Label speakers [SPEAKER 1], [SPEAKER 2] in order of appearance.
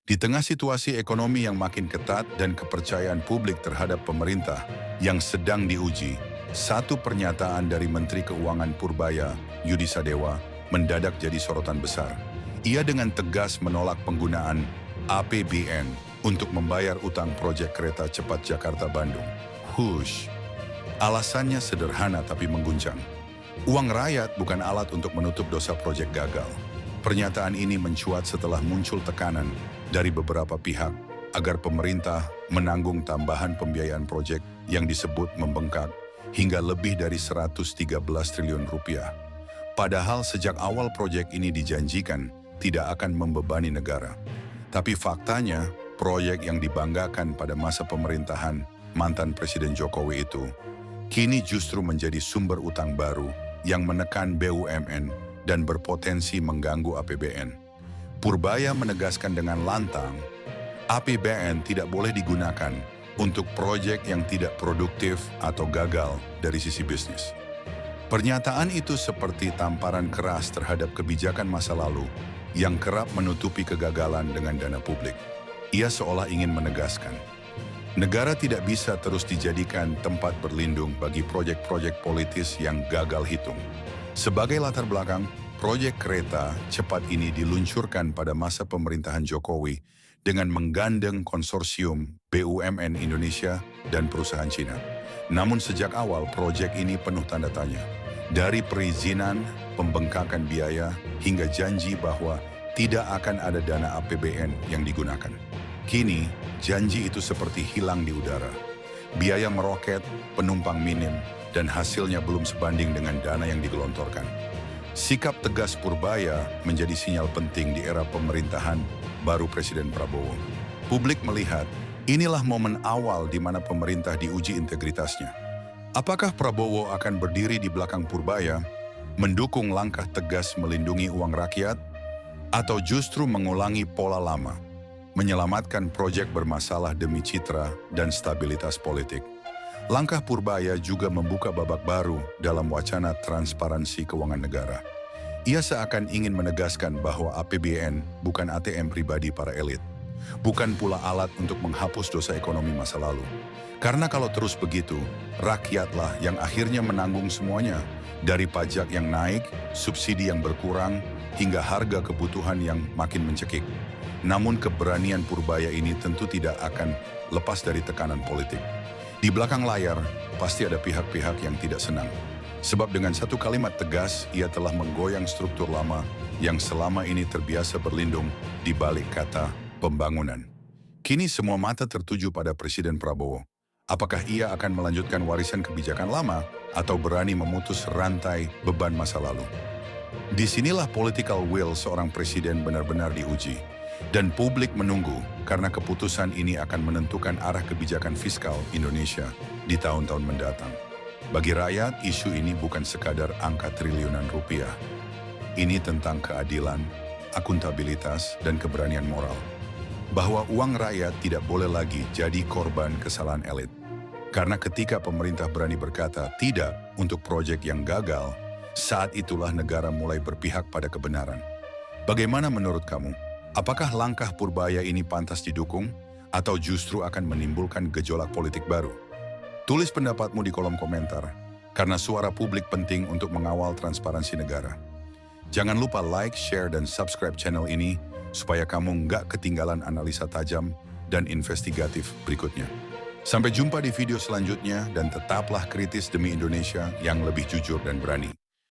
[SPEAKER 1] Di tengah situasi ekonomi yang makin ketat dan kepercayaan publik terhadap pemerintah yang sedang diuji, satu pernyataan dari Menteri Keuangan Purbaya, Yudi Sadewa, mendadak jadi sorotan besar. Ia dengan tegas menolak penggunaan APBN untuk membayar utang proyek kereta cepat Jakarta-Bandung. Hush! Alasannya sederhana tapi mengguncang. Uang rakyat bukan alat untuk menutup dosa proyek gagal. Pernyataan ini mencuat setelah muncul tekanan dari beberapa pihak agar pemerintah menanggung tambahan pembiayaan proyek yang disebut membengkak hingga lebih dari 113 triliun rupiah. Padahal sejak awal proyek ini dijanjikan tidak akan membebani negara. Tapi faktanya, proyek yang dibanggakan pada masa pemerintahan mantan Presiden Jokowi itu kini justru menjadi sumber utang baru yang menekan BUMN dan berpotensi mengganggu APBN. Purbaya menegaskan dengan lantang, APBN tidak boleh digunakan untuk proyek yang tidak produktif atau gagal dari sisi bisnis. Pernyataan itu seperti tamparan keras terhadap kebijakan masa lalu yang kerap menutupi kegagalan dengan dana publik. Ia seolah ingin menegaskan, negara tidak bisa terus dijadikan tempat berlindung bagi proyek-proyek politis yang gagal hitung. Sebagai latar belakang, proyek kereta cepat ini diluncurkan pada masa pemerintahan Jokowi dengan menggandeng konsorsium BUMN Indonesia dan perusahaan Cina. Namun sejak awal proyek ini penuh tanda tanya. Dari perizinan, pembengkakan biaya, hingga janji bahwa tidak akan ada dana APBN yang digunakan. Kini, janji itu seperti hilang di udara. Biaya meroket, penumpang minim, dan hasilnya belum sebanding dengan dana yang digelontorkan. Sikap tegas Purbaya menjadi sinyal penting di era pemerintahan baru Presiden Prabowo. Publik melihat, inilah momen awal di mana pemerintah diuji integritasnya. Apakah Prabowo akan berdiri di belakang Purbaya, mendukung langkah tegas melindungi uang rakyat, atau justru mengulangi pola lama, menyelamatkan proyek bermasalah demi citra dan stabilitas politik? Langkah Purbaya juga membuka babak baru dalam wacana transparansi keuangan negara. Ia seakan ingin menegaskan bahwa APBN bukan ATM pribadi para elit, bukan pula alat untuk menghapus dosa ekonomi masa lalu. Karena kalau terus begitu, rakyatlah yang akhirnya menanggung semuanya, dari pajak yang naik, subsidi yang berkurang, hingga harga kebutuhan yang makin mencekik. Namun keberanian Purbaya ini tentu tidak akan lepas dari tekanan politik. Di belakang layar, pasti ada pihak-pihak yang tidak senang. Sebab dengan satu kalimat tegas, ia telah menggoyang struktur lama yang selama ini terbiasa berlindung di balik kata pembangunan. Kini semua mata tertuju pada Presiden Prabowo. Apakah ia akan melanjutkan warisan kebijakan lama atau berani memutus rantai beban masa lalu? Disinilah political will seorang presiden benar-benar diuji. Dan publik menunggu karena keputusan ini akan menentukan arah kebijakan fiskal Indonesia di tahun-tahun mendatang. Bagi rakyat, isu ini bukan sekadar angka triliunan rupiah. Ini tentang keadilan, akuntabilitas, dan keberanian moral. Bahwa uang rakyat tidak boleh lagi jadi korban kesalahan elit. Karena ketika pemerintah berani berkata tidak untuk proyek yang gagal, saat itulah negara mulai berpihak pada kebenaran. Bagaimana menurut kamu? Apakah langkah Purbaya ini pantas didukung atau justru akan menimbulkan gejolak politik baru? Tulis pendapatmu di kolom komentar, karena suara publik penting untuk mengawal transparansi negara. Jangan lupa like, share, dan subscribe channel ini supaya kamu nggak ketinggalan analisa tajam dan investigatif berikutnya. Sampai jumpa di video selanjutnya dan tetaplah kritis demi Indonesia yang lebih jujur dan berani.